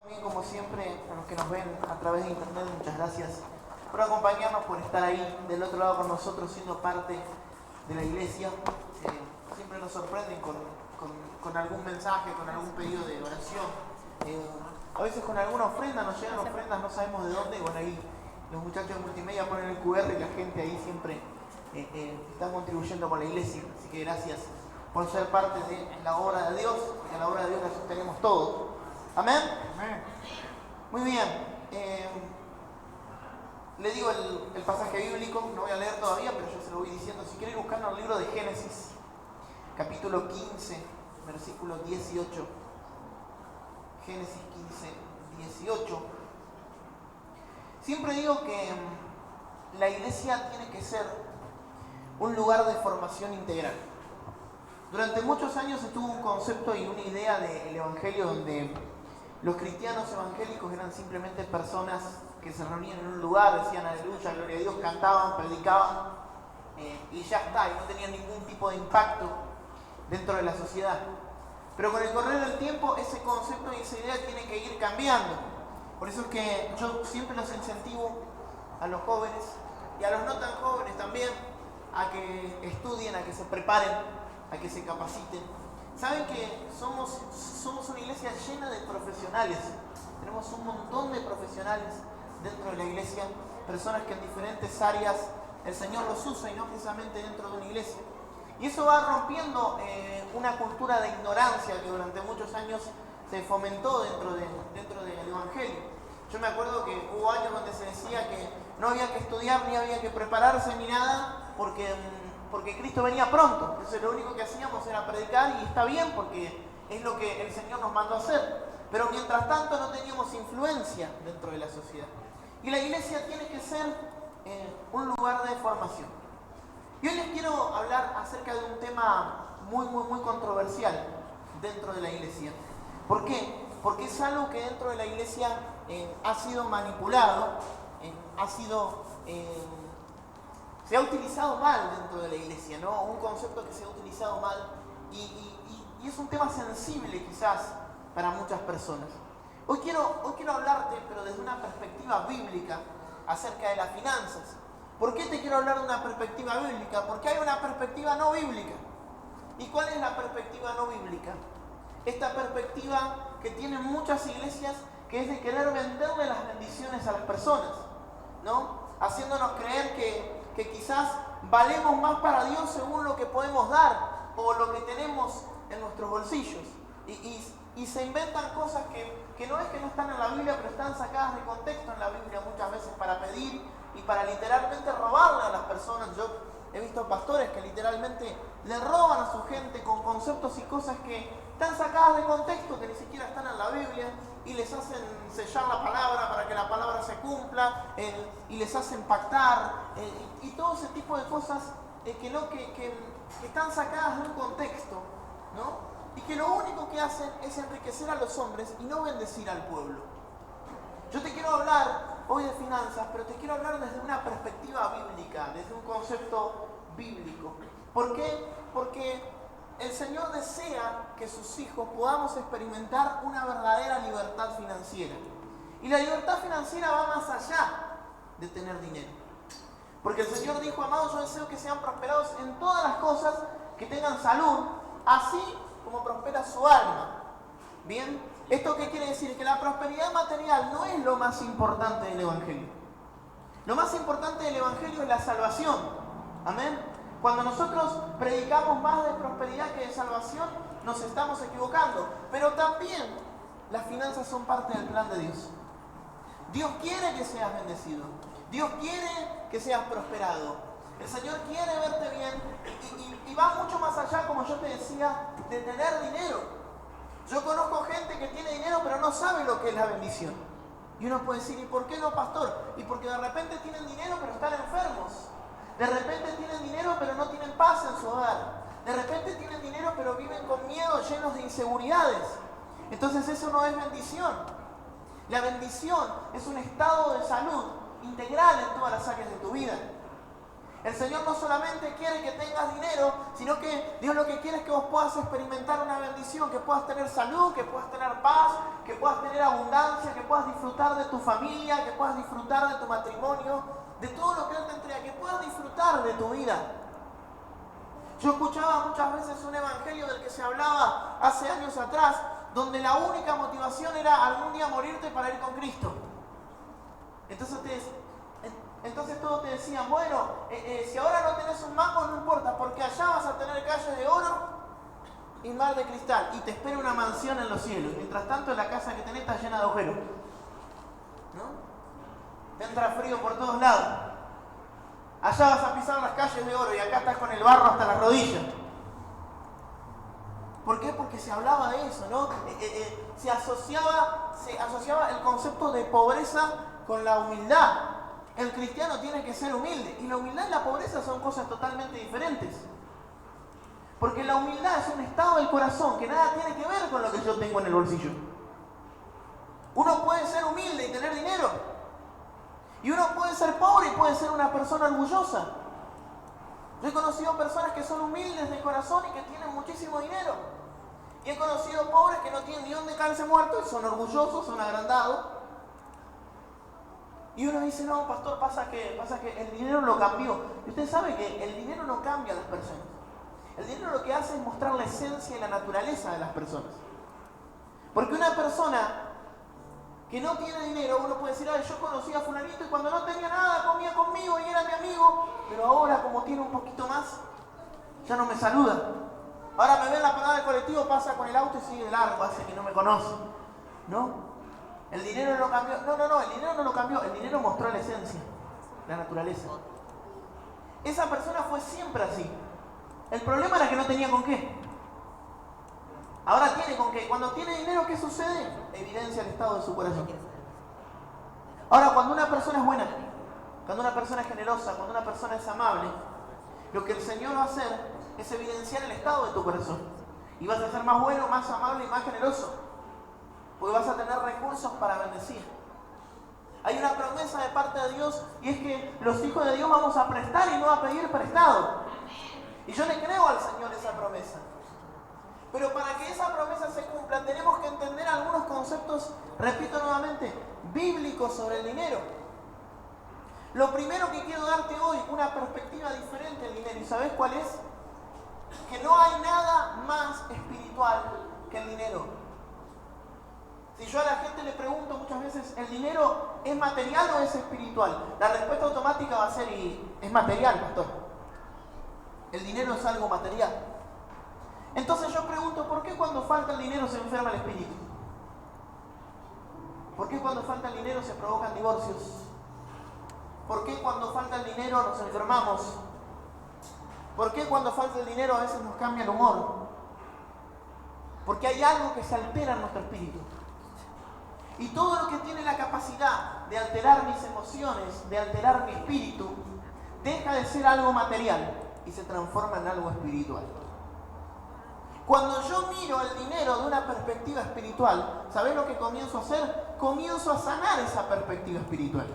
Bien, como siempre, a los que nos ven a través de internet, muchas gracias por acompañarnos, por estar ahí del otro lado con nosotros, siendo parte de la iglesia. Siempre nos sorprenden con algún mensaje, con algún pedido de oración. A veces con alguna ofrenda, nos llegan ofrendas, no sabemos de dónde. Bueno, ahí los muchachos de multimedia ponen el QR y la gente ahí siempre está contribuyendo con la iglesia. Así que gracias por ser parte de la obra de Dios, que a la obra de Dios la sostenemos todos. ¿Amén? Amén. Muy bien. Le digo el pasaje bíblico, no voy a leer todavía, pero yo se lo voy diciendo. Si quieren buscarlo en el libro de Génesis, capítulo 15, versículo 18. Génesis 15, 18. Siempre digo que la iglesia tiene que ser un lugar de formación integral. Durante muchos años estuvo un concepto y una idea del evangelio donde los cristianos evangélicos eran simplemente personas que se reunían en un lugar, decían aleluya, gloria a Dios, cantaban, predicaban y ya está, y no tenían ningún tipo de impacto dentro de la sociedad. Pero con el correr del tiempo ese concepto y esa idea tiene que ir cambiando. Por eso es que yo siempre los incentivo a los jóvenes y a los no tan jóvenes también a que estudien, a que se preparen, a que se capaciten. Saben que somos una iglesia llena de profesionales. Tenemos un montón de profesionales dentro de la iglesia, personas que en diferentes áreas el Señor los usa y no precisamente dentro de una iglesia. Y eso va rompiendo una cultura de ignorancia que durante muchos años se fomentó dentro del evangelio. Yo me acuerdo que hubo años donde se decía que no había que estudiar ni había que prepararse ni nada porque Cristo venía pronto. Entonces lo único que hacíamos era predicar y está bien porque es lo que el Señor nos mandó a hacer. Pero mientras tanto no teníamos influencia dentro de la sociedad. Y la iglesia tiene que ser un lugar de formación. Y hoy les quiero hablar acerca de un tema muy controversial dentro de la iglesia. ¿Por qué? Porque es algo que dentro de la iglesia ha sido manipulado, se ha utilizado mal dentro de la iglesia, ¿no? Un concepto que se ha utilizado mal y es un tema sensible quizás para muchas personas. Hoy quiero hablarte, pero desde una perspectiva bíblica, acerca de las finanzas. ¿Por qué te quiero hablar de una perspectiva bíblica? Porque hay una perspectiva no bíblica. ¿Y cuál es la perspectiva no bíblica? Esta perspectiva que tienen muchas iglesias, que es de querer venderle las bendiciones a las personas, ¿no? Haciéndonos creer que quizás valemos más para Dios según lo que podemos dar o lo que tenemos en nuestros bolsillos. Y se inventan cosas que no es que no están en la Biblia, pero están sacadas de contexto en la Biblia muchas veces para pedir y para literalmente robarle a las personas. Yo he visto pastores que literalmente le roban a su gente con conceptos y cosas que están sacadas de contexto, que ni siquiera están en la Biblia, y les hacen sellar la palabra para que la palabra se cumpla, y les hacen pactar, y todo ese tipo de cosas que están sacadas de un contexto, ¿no? Y que lo único que hacen es enriquecer a los hombres y no bendecir al pueblo. Yo te quiero hablar hoy de finanzas, pero te quiero hablar desde una perspectiva bíblica, desde un concepto bíblico. ¿Por qué? Porque el Señor desea que sus hijos podamos experimentar una verdadera libertad financiera. Y la libertad financiera va más allá de tener dinero. Porque el Señor dijo, amados, yo deseo que sean prosperados en todas las cosas, que tengan salud, así como prospera su alma. ¿Bien? ¿Esto qué quiere decir? Que la prosperidad material no es lo más importante del evangelio. Lo más importante del evangelio es la salvación. Amén. Cuando nosotros predicamos más de prosperidad que de salvación, nos estamos equivocando. Pero también las finanzas son parte del plan de Dios. Dios quiere que seas bendecido. Dios quiere que seas prosperado. El Señor quiere verte bien y va mucho más allá, como yo te decía, de tener dinero. Yo conozco gente que tiene dinero pero no sabe lo que es la bendición. Y uno puede decir, ¿y por qué no, pastor? Y porque de repente tienen dinero pero están enfermos. De repente tienen dinero pero no tienen paz en su hogar. De repente tienen dinero pero viven con miedo, llenos de inseguridades. Entonces eso no es bendición. La bendición es un estado de salud integral en todas las áreas de tu vida. El Señor no solamente quiere que tengas dinero, sino que Dios lo que quiere es que vos puedas experimentar una bendición, que puedas tener salud, que puedas tener paz, que puedas tener abundancia, que puedas disfrutar de tu familia, que puedas disfrutar de tu matrimonio, de todo lo que Él te entrega, que puedas disfrutar de tu vida. Yo escuchaba muchas veces un evangelio del que se hablaba hace años atrás, donde la única motivación era algún día morirte para ir con Cristo. Entonces todos te decían, bueno, si ahora no tenés un mango no importa, porque allá vas a tener calles de oro y mar de cristal, y te espera una mansión en los cielos. Mientras tanto la casa que tenés está llena de agujeros, ¿no? Te entra frío por todos lados. Allá vas a pisar las calles de oro y acá estás con el barro hasta las rodillas. ¿Por qué? Porque se hablaba de eso, ¿no? Se asociaba el concepto de pobreza con la humildad. El cristiano tiene que ser humilde. Y la humildad y la pobreza son cosas totalmente diferentes. Porque la humildad es un estado del corazón que nada tiene que ver con lo que yo tengo en el bolsillo. Uno puede ser humilde y tener dinero. Y uno puede ser pobre y puede ser una persona orgullosa. Yo he conocido personas que son humildes de corazón y que tienen muchísimo dinero. Y he conocido pobres que no tienen ni dónde caerse muertos y son orgullosos, son agrandados. Y uno dice, no, pastor, pasa que el dinero lo cambió. Y usted sabe que el dinero no cambia a las personas. El dinero lo que hace es mostrar la esencia y la naturaleza de las personas. Porque una persona que no tiene dinero, uno puede decir, yo conocí a fulanito y cuando no tenía nada comía conmigo y era mi amigo, pero ahora como tiene un poquito más, ya no me saluda. Ahora me ve en la parada del colectivo, pasa con el auto y sigue de largo, hace que no me conoce. ¿No? El dinero no cambió. No, el dinero no lo cambió, el dinero mostró la esencia, la naturaleza. Esa persona fue siempre así. El problema era que no tenía con qué. Ahora tiene con qué. Cuando tiene dinero, ¿qué sucede? Evidencia el estado de su corazón. Ahora, cuando una persona es buena, cuando una persona es generosa, cuando una persona es amable, lo que el Señor va a hacer es evidenciar el estado de tu corazón. Y vas a ser más bueno, más amable y más generoso. Porque vas a tener recursos para bendecir. Hay una promesa de parte de Dios y es que los hijos de Dios vamos a prestar y no a pedir prestado. Y yo le creo al Señor esa promesa. Pero para que esa promesa se cumpla tenemos que entender algunos conceptos, repito nuevamente, bíblicos sobre el dinero. Lo primero que quiero darte hoy, una perspectiva diferente del dinero. ¿Y sabes cuál es? Que no hay nada más espiritual que el dinero. Si yo a la gente le pregunto muchas veces, ¿el dinero es material o es espiritual? La respuesta automática va a ser, es material, pastor. El dinero es algo material. Entonces yo pregunto, ¿por qué cuando falta el dinero se enferma el espíritu? ¿Por qué cuando falta el dinero se provocan divorcios? ¿Por qué cuando falta el dinero nos enfermamos? ¿Por qué cuando falta el dinero a veces nos cambia el humor? Porque hay algo que se altera en nuestro espíritu. Y todo lo que tiene la capacidad de alterar mis emociones, de alterar mi espíritu, deja de ser algo material y se transforma en algo espiritual. Cuando yo miro el dinero de una perspectiva espiritual, ¿sabés lo que comienzo a hacer? Comienzo a sanar esa perspectiva espiritual.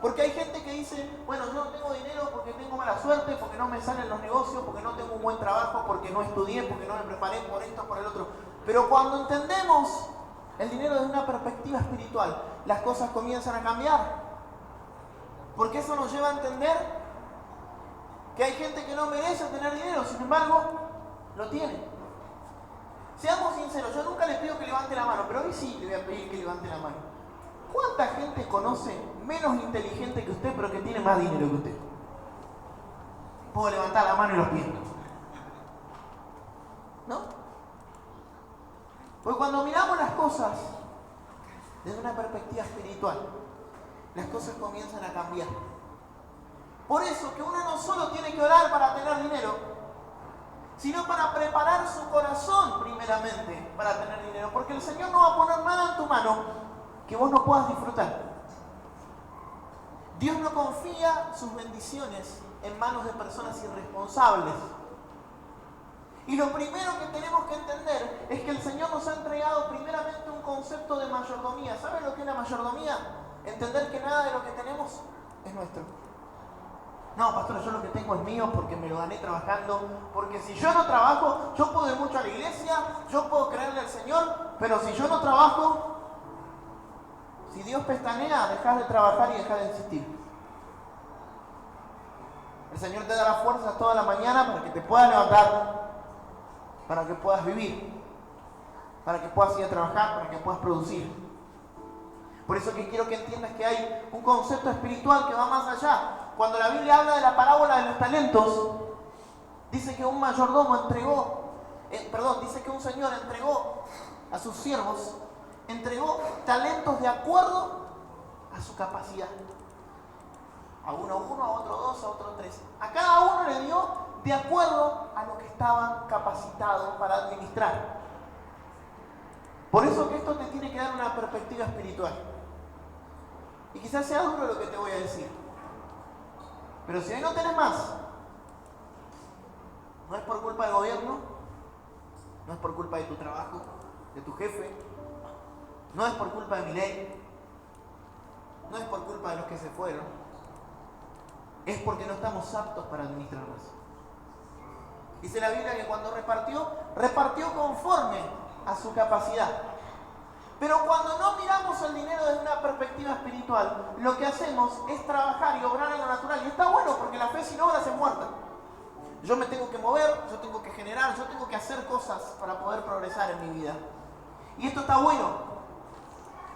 Porque hay gente que dice, bueno, yo no tengo dinero porque tengo mala suerte, porque no me salen los negocios, porque no tengo un buen trabajo, porque no estudié, porque no me preparé por esto, por el otro. Pero cuando entendemos el dinero desde una perspectiva espiritual, las cosas comienzan a cambiar. Porque eso nos lleva a entender que hay gente que no merece tener dinero, sin embargo, lo tiene. Seamos sinceros, yo nunca les pido que levante la mano, pero hoy sí le voy a pedir que levante la mano. ¿Cuánta gente conoce menos inteligente que usted, pero que tiene más dinero que usted? Puedo levantar la mano y los pies. ¿No? Porque cuando miramos las cosas desde una perspectiva espiritual, las cosas comienzan a cambiar. Por eso que uno no solo tiene que orar para tener dinero, sino para preparar su corazón primeramente para tener dinero. Porque el Señor no va a poner nada en tu mano que vos no puedas disfrutar. Dios no confía sus bendiciones en manos de personas irresponsables. Y lo primero que tenemos que entender es que el Señor nos ha entregado primeramente un concepto de mayordomía. ¿Saben lo que es la mayordomía? Entender que nada de lo que tenemos es nuestro. No, pastor, yo lo que tengo es mío porque me lo gané trabajando. Porque si yo no trabajo, yo puedo ir mucho a la iglesia, yo puedo creerle al Señor, pero si yo no trabajo, si Dios pestanea, dejas de trabajar y dejas de insistir. El Señor te dará fuerzas toda la mañana para que te puedas levantar, para que puedas vivir, para que puedas ir a trabajar, para que puedas producir. Por eso que quiero que entiendas que hay un concepto espiritual que va más allá. Cuando la Biblia habla de la parábola de los talentos, dice que un mayordomo dice que un señor entregó a sus siervos, entregó talentos de acuerdo a su capacidad. A uno, a otro 2, a otro 3. A cada uno le dio de acuerdo a lo que estaban capacitados para administrar. Por eso que esto te tiene que dar una perspectiva espiritual. Y quizás sea duro lo que te voy a decir. Pero si hoy no tenés más, no es por culpa del gobierno, no es por culpa de tu trabajo, de tu jefe, no es por culpa de mi ley, no es por culpa de los que se fueron, es porque no estamos aptos para administrarlas. Dice la Biblia que cuando repartió conforme a su capacidad. Pero cuando no miramos el dinero desde una perspectiva espiritual, lo que hacemos es trabajar y obrar en lo natural. Y está bueno porque la fe sin obras es muerta. Yo me tengo que mover, yo tengo que generar, yo tengo que hacer cosas para poder progresar en mi vida. Y esto está bueno.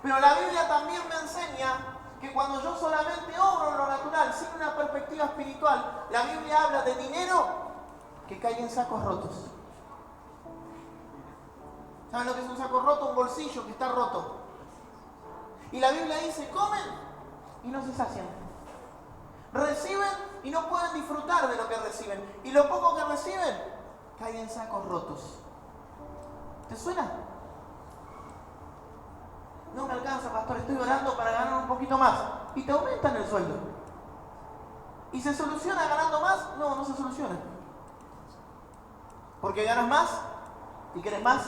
Pero la Biblia también me enseña que cuando yo solamente obro en lo natural, sin una perspectiva espiritual, la Biblia habla de dinero que cae en sacos rotos. ¿Saben lo que es un saco roto? Un bolsillo que está roto. Y la Biblia dice, comen y no se sacian. Reciben y no pueden disfrutar de lo que reciben. Y lo poco que reciben, cae en sacos rotos. ¿Te suena? No me alcanza, pastor, estoy orando para ganar un poquito más. Y te aumentan el sueldo. ¿Y se soluciona ganando más? No, no se soluciona. Porque ganas más y quieres más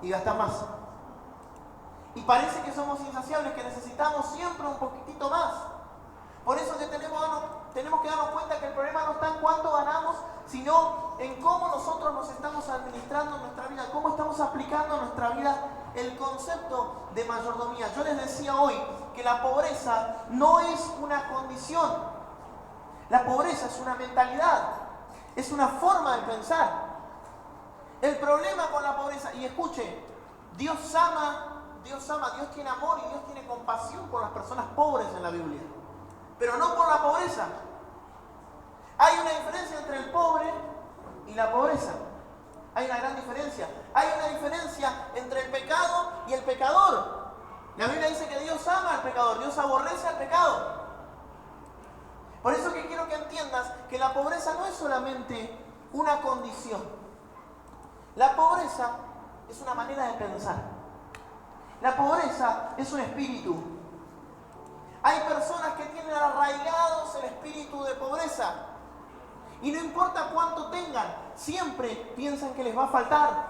y gastas más. Y parece que somos insaciables, que necesitamos siempre un poquitito más. Por eso que tenemos que darnos cuenta que el problema no está en cuánto ganamos, sino en cómo nosotros nos estamos administrando nuestra vida, cómo estamos aplicando a nuestra vida el concepto de mayordomía. Yo les decía hoy que la pobreza no es una condición. La pobreza es una mentalidad, es una forma de pensar. El problema con la pobreza, y escuche, Dios tiene amor y Dios tiene compasión por las personas pobres en la Biblia, pero no por la pobreza. Hay una diferencia entre el pobre y la pobreza. Hay una gran diferencia. Hay una diferencia entre el pecado y el pecador. La Biblia dice que Dios ama al pecador, Dios aborrece al pecado. Por eso que quiero que entiendas que la pobreza no es solamente una condición. La pobreza es una manera de pensar. La pobreza es un espíritu. Hay personas que tienen arraigados el espíritu de pobreza. Y no importa cuánto tengan, siempre piensan que les va a faltar.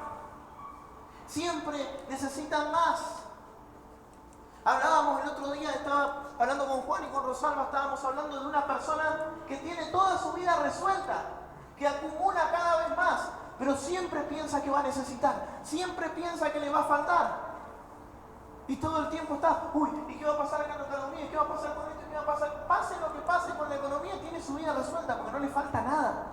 Siempre necesitan más. Hablábamos el otro día, estaba hablando con Juan y con Rosalba, estábamos hablando de una persona que tiene toda su vida resuelta, que acumula cada vez más, pero siempre piensa que va a necesitar, siempre piensa que le va a faltar. Y todo el tiempo está, ¿y qué va a pasar acá en la economía? ¿Qué va a pasar con esto? ¿Qué va a pasar? Pase lo que pase con la economía, tiene su vida resuelta porque no le falta nada.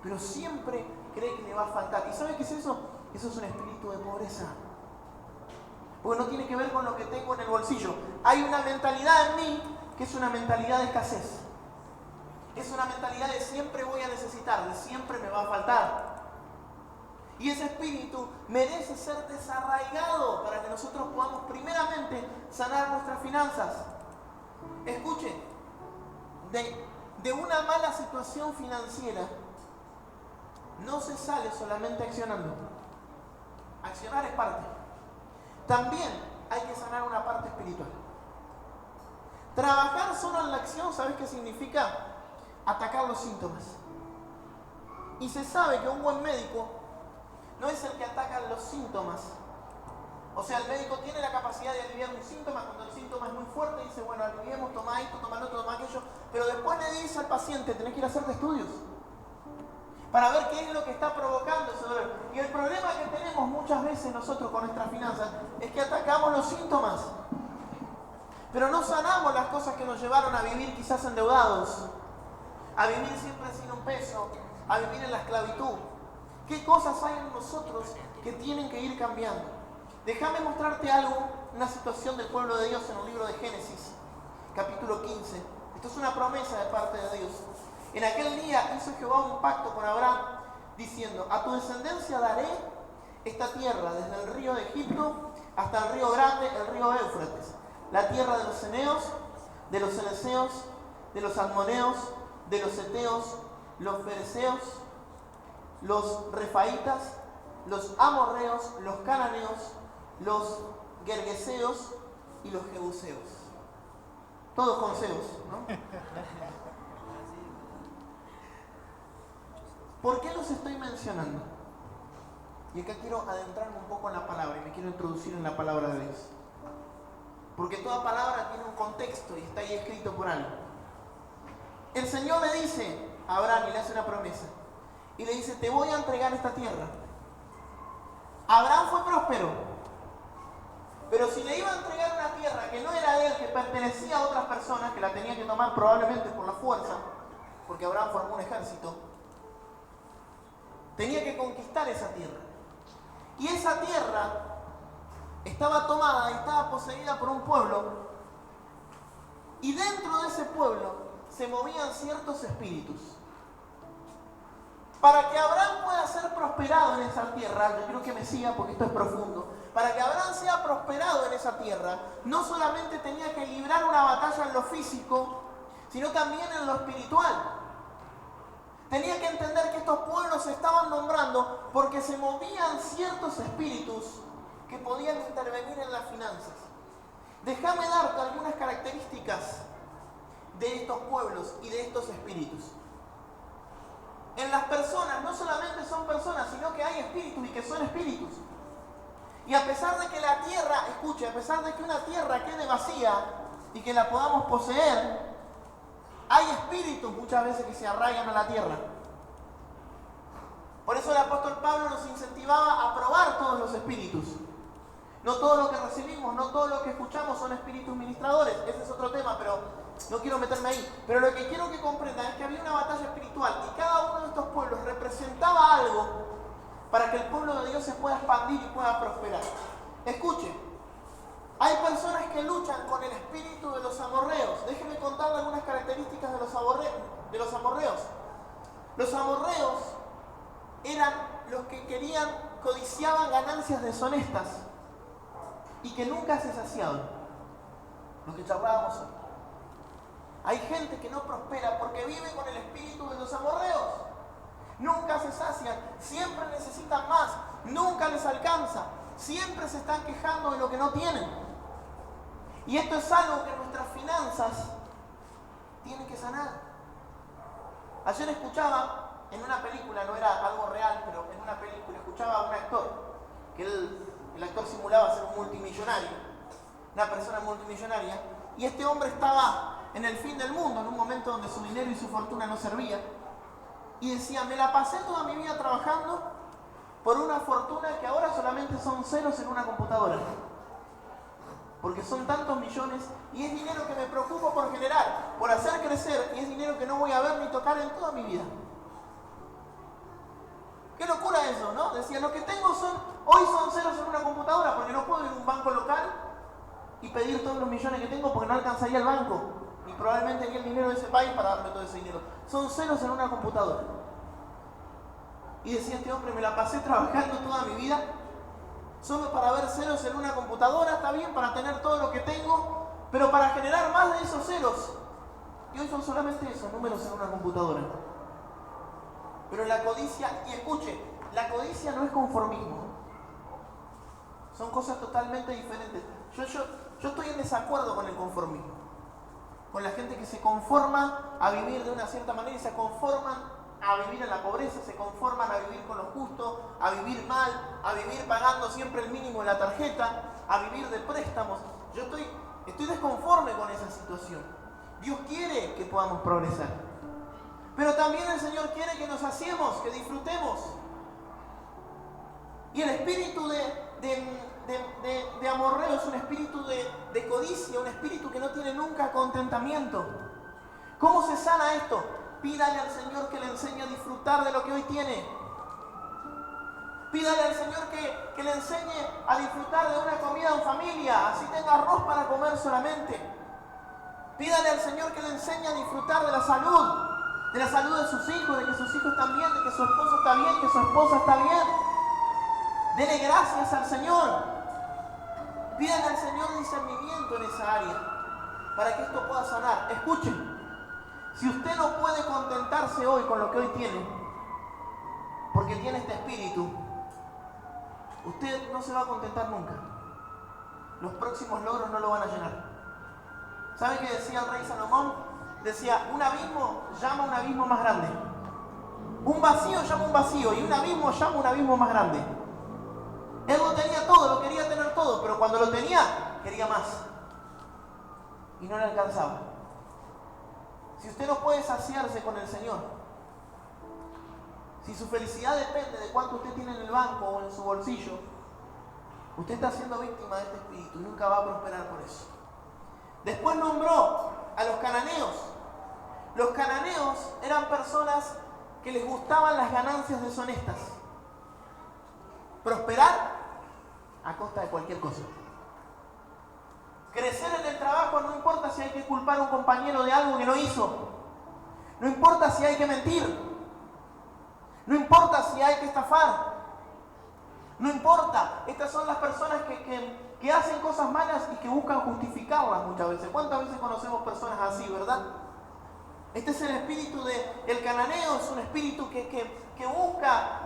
Pero siempre cree que le va a faltar. ¿Y sabe qué es eso? Eso es un espíritu de pobreza. Porque no tiene que ver con lo que tengo en el bolsillo. Hay una mentalidad en mí que es una mentalidad de escasez. Es una mentalidad de siempre voy a necesitar, de siempre me va a faltar. Y ese espíritu merece ser desarraigado para que nosotros podamos primeramente sanar nuestras finanzas. Escuchen, de una mala situación financiera no se sale solamente accionando. Accionar es parte. También hay que sanar una parte espiritual. Trabajar solo en la acción, ¿sabes qué significa? Atacar los síntomas. Y se sabe que un buen médico no es el que ataca los síntomas, O sea, el médico tiene la capacidad de aliviar un síntoma cuando el síntoma es muy fuerte, dice, bueno, aliviemos, toma esto, toma lo otro, toma aquello, pero después le dice al paciente, tenés que ir a hacerte estudios para ver qué es lo que está provocando ese dolor. Y el problema que tenemos muchas veces nosotros con nuestras finanzas es que atacamos los síntomas, pero no sanamos las cosas que nos llevaron a vivir quizás endeudados, a vivir siempre sin un peso, a vivir en la esclavitud. ¿Qué cosas hay en nosotros que tienen que ir cambiando? Déjame mostrarte algo, una situación del pueblo de Dios en el libro de Génesis, capítulo 15. Esto es una promesa de parte de Dios. En aquel día hizo Jehová un pacto con Abraham, diciendo, a tu descendencia daré esta tierra, desde el río de Egipto hasta el río grande, el río Éufrates, la tierra de los ceneos, de los ceneseos, de los almoneos, de los heteos, los fereceos, los refaitas, los amorreos, los cananeos, los gergeseos y los jebuseos. Todos con seos, ¿no? ¿Por qué los estoy mencionando? Y acá quiero adentrarme un poco en la palabra y me quiero introducir en la palabra de Dios. Porque toda palabra tiene un contexto y está ahí escrito por algo. El Señor le dice a Abraham y le hace una promesa. Y le dice, te voy a entregar esta tierra. Abraham fue próspero. Pero si le iba a entregar una tierra que no era de él, que pertenecía a otras personas, que la tenía que tomar probablemente por la fuerza, porque Abraham formó un ejército, tenía que conquistar esa tierra. Y esa tierra estaba tomada y estaba poseída por un pueblo. Y dentro de ese pueblo se movían ciertos espíritus. Para que Abraham pueda ser prosperado en esa tierra, yo quiero que me siga porque esto es profundo. Para que Abraham sea prosperado en esa tierra, no solamente tenía que librar una batalla en lo físico, sino también en lo espiritual. Tenía que entender que estos pueblos se estaban nombrando porque se movían ciertos espíritus que podían intervenir en las finanzas. Déjame darte algunas características de estos pueblos y de estos espíritus. En las personas no solamente son personas, sino que hay espíritus y que son espíritus. Y a pesar de que la tierra, escuche, a pesar de que una tierra quede vacía y que la podamos poseer, hay espíritus muchas veces que se arraigan a la tierra. Por eso el apóstol Pablo nos incentivaba a probar todos los espíritus. No todo lo que recibimos, no todo lo que escuchamos son espíritus ministradores. Ese es otro tema, pero no quiero meterme ahí. Pero lo que quiero que comprendan es que había una batalla espiritual y cada uno de estos pueblos representaba algo para que el pueblo de Dios se pueda expandir y pueda prosperar. Escuche, hay personas que luchan con el espíritu de los amorreos. Déjenme contarle algunas características de los amorreos. Los amorreos eran los que codiciaban ganancias deshonestas y que nunca se saciaban. Lo que charlábamos hoy. Hay gente que no prospera porque vive con el espíritu de los amorreos. Nunca se sacian, siempre necesitan más, nunca les alcanza, siempre se están quejando de lo que no tienen. Y esto es algo que nuestras finanzas tienen que sanar. Ayer escuchaba en una película, no era algo real, pero en una película escuchaba a un actor, que el actor simulaba ser un multimillonario, una persona multimillonaria, y este hombre estaba en el fin del mundo, en un momento donde su dinero y su fortuna no servían. Y decía, me la pasé toda mi vida trabajando por una fortuna que ahora solamente son ceros en una computadora. Porque son tantos millones y es dinero que me preocupo por generar, por hacer crecer, y es dinero que no voy a ver ni tocar en toda mi vida. Qué locura eso, ¿no? Decía, lo que tengo hoy son ceros en una computadora porque no puedo ir a un banco local y pedir todos los millones que tengo porque no alcanzaría el banco. Y probablemente ni el dinero de ese país para darme todo ese dinero. Son ceros en una computadora. Y decía este hombre, me la pasé trabajando toda mi vida solo para ver ceros en una computadora, está bien, para tener todo lo que tengo, pero para generar más de esos ceros. Y hoy son solamente esos números en una computadora. Pero la codicia, y escuche, la codicia no es conformismo. Son cosas totalmente diferentes. Yo estoy en desacuerdo con el conformismo. Con la gente que se conforma a vivir de una cierta manera y se conforman a vivir en la pobreza, se conforman a vivir con lo justo, a vivir mal, a vivir pagando siempre el mínimo en la tarjeta, a vivir de préstamos. Yo estoy desconforme con esa situación. Dios quiere que podamos progresar. Pero también el Señor quiere que nos saciemos, que disfrutemos. Y el espíritu de amorreo es un espíritu de codicia, un espíritu que no tiene nunca contentamiento. ¿Cómo se sana esto? Pídale al Señor que le enseñe a disfrutar de lo que hoy tiene. Pídale al Señor que le enseñe a disfrutar de una comida en familia, así tenga arroz para comer solamente. Pídale al Señor que le enseñe a disfrutar de la salud de sus hijos, de que sus hijos están bien, de que su esposo está bien, que su esposa está bien. Dele gracias al Señor. Pídale al Señor discernimiento en esa área para que esto pueda sanar. Escuchen. Si usted no puede contentarse hoy con lo que hoy tiene, porque tiene este espíritu, usted no se va a contentar nunca. Los próximos logros no lo van a llenar. ¿Sabe qué decía el rey Salomón? Decía, un abismo llama a un abismo más grande. Un vacío llama a un vacío y un abismo llama a un abismo más grande. Él lo tenía todo, lo quería tener todo, pero cuando lo tenía, quería más. Y no le alcanzaba. Si usted no puede saciarse con el Señor, si su felicidad depende de cuánto usted tiene en el banco o en su bolsillo, usted está siendo víctima de este espíritu y nunca va a prosperar por eso. Después nombró a los cananeos. Los cananeos eran personas que les gustaban las ganancias deshonestas. Prosperar a costa de cualquier cosa. Crecer en el trabajo no importa si hay que culpar a un compañero de algo que no hizo. No importa si hay que mentir. No importa si hay que estafar. No importa. Estas son las personas que hacen cosas malas y que buscan justificarlas muchas veces. ¿Cuántas veces conocemos personas así, verdad? Este es el espíritu del cananeo, es un espíritu que busca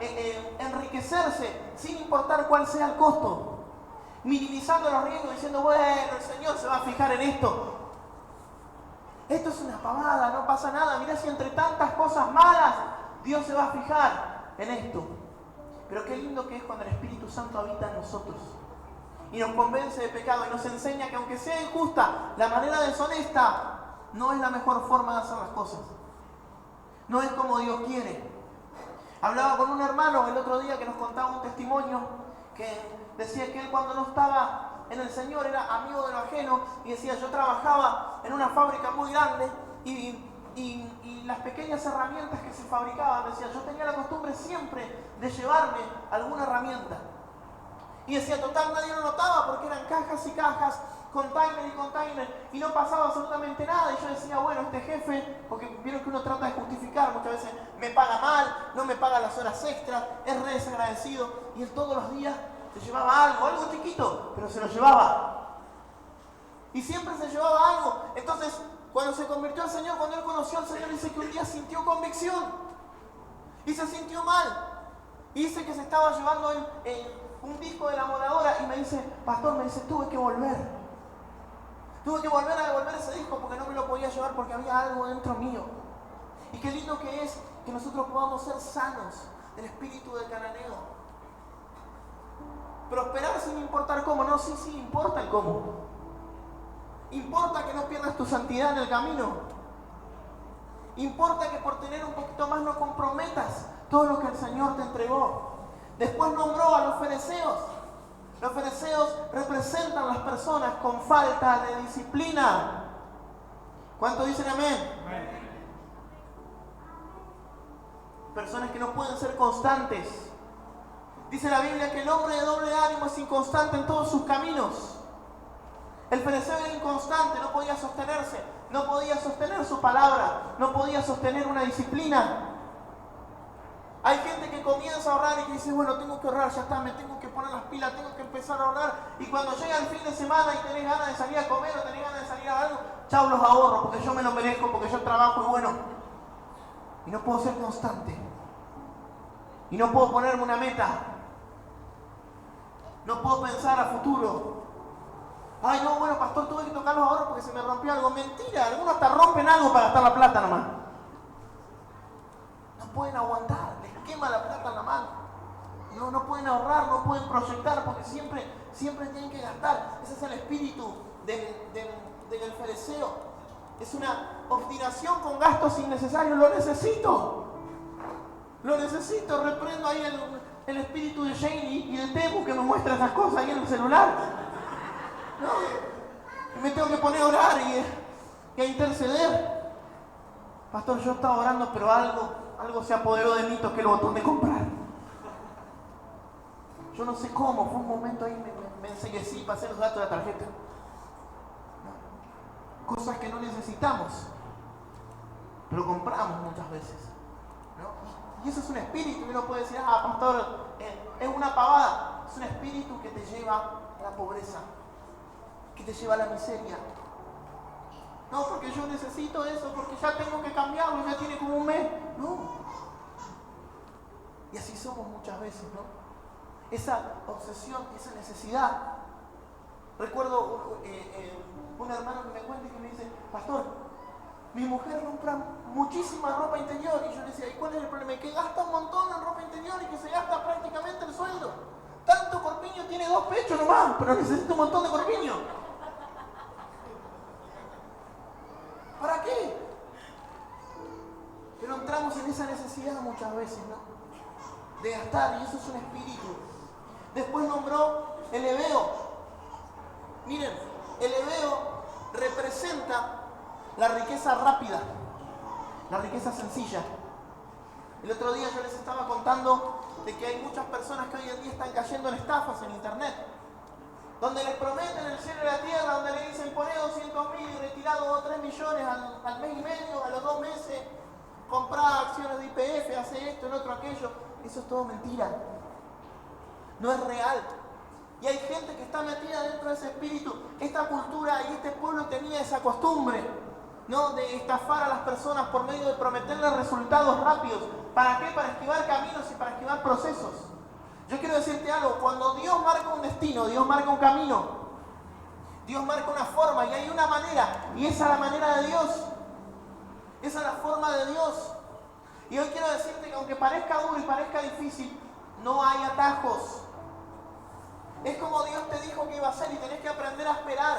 enriquecerse sin importar cuál sea el costo. Minimizando los riesgos, diciendo, bueno, el Señor se va a fijar en esto. Esto es una pavada, no pasa nada. Mirá si entre tantas cosas malas, Dios se va a fijar en esto. Pero qué lindo que es cuando el Espíritu Santo habita en nosotros. Y nos convence de pecado y nos enseña que aunque sea injusta, la manera deshonesta no es la mejor forma de hacer las cosas. No es como Dios quiere. Hablaba con un hermano el otro día que nos contaba un testimonio que decía que él cuando no estaba en el Señor era amigo de lo ajeno y decía, yo trabajaba en una fábrica muy grande y las pequeñas herramientas que se fabricaban, decía, yo tenía la costumbre siempre de llevarme alguna herramienta. Y decía, total, nadie lo notaba porque eran cajas y cajas, container y container, y no pasaba absolutamente nada. Y yo decía, bueno, este jefe, porque vieron que uno trata de justificar, muchas veces me paga mal, no me paga las horas extras, es re desagradecido, y él todos los días se llevaba algo chiquito, pero se lo llevaba. Y siempre se llevaba algo. Entonces, cuando se convirtió al Señor, cuando él conoció al Señor, dice que un día sintió convicción y se sintió mal. Y dice que se estaba llevando un disco de la moradora y me dice, pastor, tuve que volver a devolver ese disco porque no me lo podía llevar porque había algo dentro mío. Y qué lindo que es que nosotros podamos ser sanos del espíritu del cananeo. Prosperar sin importar cómo. No, sí, importa el cómo. Importa que no pierdas tu santidad en el camino. Importa que por tener un poquito más no comprometas todo lo que el Señor te entregó. Después nombró a los fariseos. Los fariseos representan a las personas con falta de disciplina. ¿Cuántos dicen amén? Amén. Personas que no pueden ser constantes. Dice la Biblia que el hombre de doble ánimo es inconstante en todos sus caminos. El fariseo era inconstante, no podía sostenerse, no podía sostener su palabra, no podía sostener una disciplina. Hay gente que comienza a ahorrar y que dice, bueno, tengo que ahorrar, ya está, me tengo que poner las pilas, tengo que empezar a ahorrar. Y cuando llega el fin de semana y tenés ganas de salir a comer o tenés ganas de salir a algo, chau, los ahorro, porque yo me lo merezco, porque yo trabajo y bueno. Y no puedo ser constante. Y no puedo ponerme una meta. No puedo pensar a futuro. Ay, no, bueno, pastor, tuve que tocar los ahorros porque se me rompió algo. Mentira, algunos hasta rompen algo para gastar la plata nomás. No pueden aguantar, les quema la plata en la mano. No pueden ahorrar, no pueden proyectar porque siempre tienen que gastar. Ese es el espíritu del fariseo. Es una obstinación con gastos innecesarios. Lo necesito. Reprendo ahí el espíritu de Shane y de Temu que me muestra esas cosas ahí en el celular. No, me tengo que poner a orar y a interceder. Pastor, yo estaba orando, pero algo se apoderó de mí, toqué el botón de comprar. Yo no sé cómo, fue un momento ahí, me enseguecí, pasé los datos de la tarjeta. Cosas que no necesitamos, pero compramos muchas veces, ¿no? Y eso es un espíritu, y uno puede decir, pastor, es una pavada. Es un espíritu que te lleva a la pobreza, que te lleva a la miseria. No, porque yo necesito eso, porque ya tengo que cambiarlo, ya tiene como un mes. No. Y así somos muchas veces, ¿no? Esa obsesión, esa necesidad. Recuerdo un hermano que me cuenta y que me dice, pastor, mi mujer compra muchísima ropa interior. Y yo le decía, ¿y cuál es el problema? Que gasta un montón en ropa interior y que se gasta prácticamente el sueldo. Tanto corpiño, tiene 2 pechos nomás, pero necesita un montón de corpiño. ¿Para qué? Pero entramos en esa necesidad muchas veces, ¿no? De gastar, y eso es un espíritu. Después nombró el heveo. Miren, el heveo representa la riqueza rápida, la riqueza sencilla. El otro día yo les estaba contando de que hay muchas personas que hoy en día están cayendo en estafas en internet, donde les prometen el cielo y la tierra, donde le dicen poné 200.000 y retirá 2 o 3 millones al mes y medio, a los 2 meses, comprá acciones de YPF, hace esto, el otro, aquello. Eso es todo mentira. No es real. Y hay gente que está metida dentro de ese espíritu. Esta cultura y este pueblo tenía esa costumbre, ¿no? De estafar a las personas por medio de prometerles resultados rápidos. ¿Para qué? Para esquivar caminos y para esquivar procesos. Yo quiero decirte algo, cuando Dios marca un destino, Dios marca un camino, Dios marca una forma y hay una manera, y esa es la manera de Dios, esa es la forma de Dios. Y hoy quiero decirte que aunque parezca duro y parezca difícil, no hay atajos. Es como Dios te dijo que iba a hacer y tenés que aprender a esperar.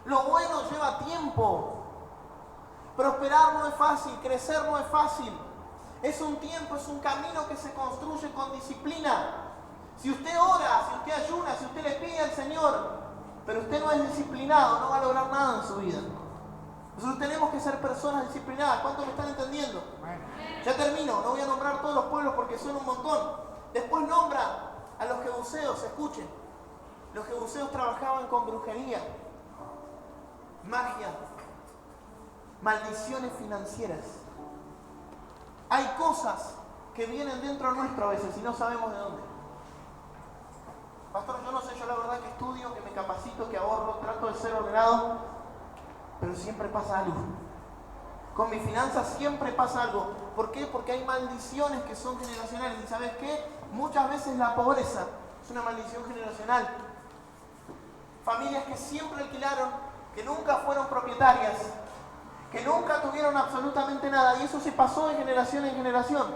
Lo bueno lleva tiempo. Prosperar no es fácil, crecer no es fácil. Es un tiempo, es un camino que se construye con disciplina. Si usted ora, si usted ayuna, si usted le pide al Señor, pero usted no es disciplinado, no va a lograr nada en su vida. Nosotros tenemos que ser personas disciplinadas. ¿Cuántos me están entendiendo? Ya termino, no voy a nombrar todos los pueblos porque son un montón. Después nombra a los jebuseos, escuchen. Los jebuseos trabajaban con brujería, magia, maldiciones financieras. Hay cosas que vienen dentro nuestro a veces y no sabemos de dónde. Pastor, yo no sé, yo la verdad que estudio, que me capacito, que ahorro, trato de ser ordenado, pero siempre pasa algo. Con mis finanzas siempre pasa algo. ¿Por qué? Porque hay maldiciones que son generacionales. ¿Y sabes qué? Muchas veces la pobreza es una maldición generacional. Familias que siempre alquilaron, que nunca fueron propietarias, que nunca tuvieron absolutamente nada, y eso se pasó de generación en generación.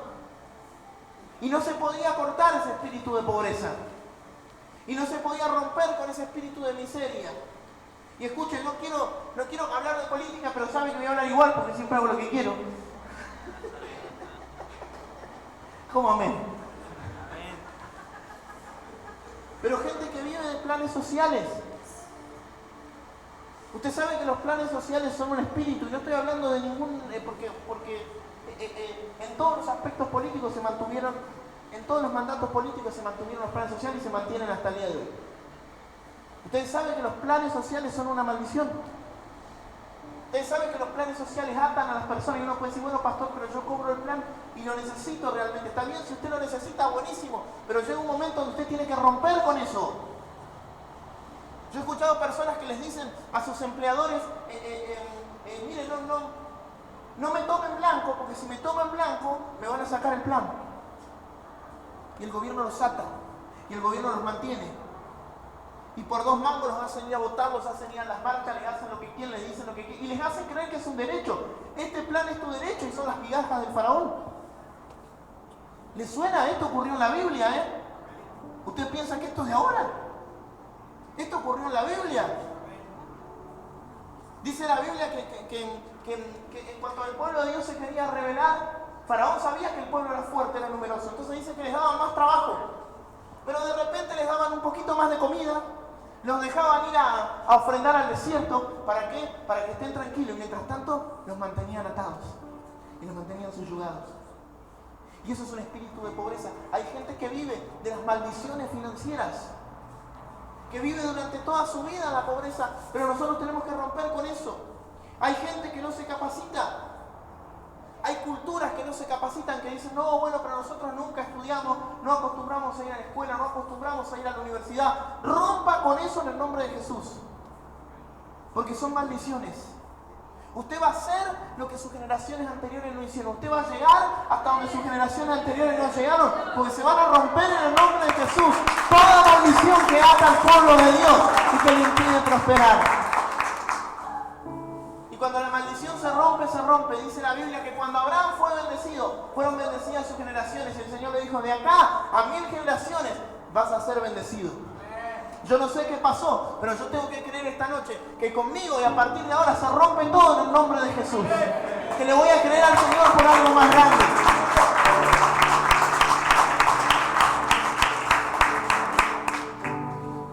Y no se podía cortar ese espíritu de pobreza. Y no se podía romper con ese espíritu de miseria. Y escuchen, no quiero hablar de política, pero saben que voy a hablar igual porque siempre hago lo que quiero. ¿Cómo amén? Pero gente que vive de planes sociales. Usted sabe que los planes sociales son un espíritu, y no estoy hablando de ningún... porque en todos los aspectos políticos se mantuvieron, en todos los mandatos políticos se mantuvieron los planes sociales y se mantienen hasta el día de hoy. Ustedes saben que los planes sociales son una maldición. Ustedes saben que los planes sociales atan a las personas y uno puede decir, bueno, pastor, pero yo cobro el plan y lo necesito realmente. Está bien, si usted lo necesita, buenísimo, pero llega un momento donde usted tiene que romper con eso. Yo he escuchado personas que les dicen a sus empleadores, mire, no me tomen blanco, porque si me toman blanco, me van a sacar el plan. Y el gobierno los ata, y el gobierno los mantiene. Y por 2 mangos los hacen ir a votar, los hacen ir a las marchas, les hacen lo que quieren, les dicen lo que quieren, y les hacen creer que es un derecho. Este plan es tu derecho y son las migajas del faraón. ¿Le suena? Esto ocurrió en la Biblia, ¿Usted piensa que esto es de ahora? Esto ocurrió en la Biblia. Dice la Biblia que en cuanto al pueblo de Dios se quería rebelar, Faraón sabía que el pueblo era fuerte, era numeroso. Entonces dice que les daban más trabajo. Pero de repente les daban un poquito más de comida. Los dejaban ir a ofrendar al desierto. ¿Para qué? Para que estén tranquilos. Y mientras tanto, los mantenían atados. Y los mantenían subyugados. Y eso es un espíritu de pobreza. Hay gente que vive de las maldiciones financieras. Que vive durante toda su vida la pobreza. Pero nosotros tenemos que romper con eso. Hay gente que no se capacita. Hay culturas que no se capacitan, que dicen, no, bueno, pero nosotros nunca estudiamos, no acostumbramos a ir a la escuela, no acostumbramos a ir a la universidad. Rompa con eso en el nombre de Jesús. Porque son maldiciones. Usted va a hacer lo que sus generaciones anteriores no hicieron. Usted va a llegar hasta donde sus generaciones anteriores no llegaron, porque se van a romper en el nombre de Jesús toda maldición que ata al pueblo de Dios y que le impide prosperar. Y cuando la maldición se rompe, dice la Biblia que cuando Abraham fue bendecido, fueron bendecidas sus generaciones. Y el Señor le dijo, de acá a 1000 generaciones vas a ser bendecido. Yo no sé qué pasó, pero yo tengo que creer esta noche que conmigo y a partir de ahora se rompe todo en el nombre de Jesús. Que le voy a creer al Señor por algo más grande.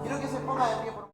Quiero que se ponga de pie por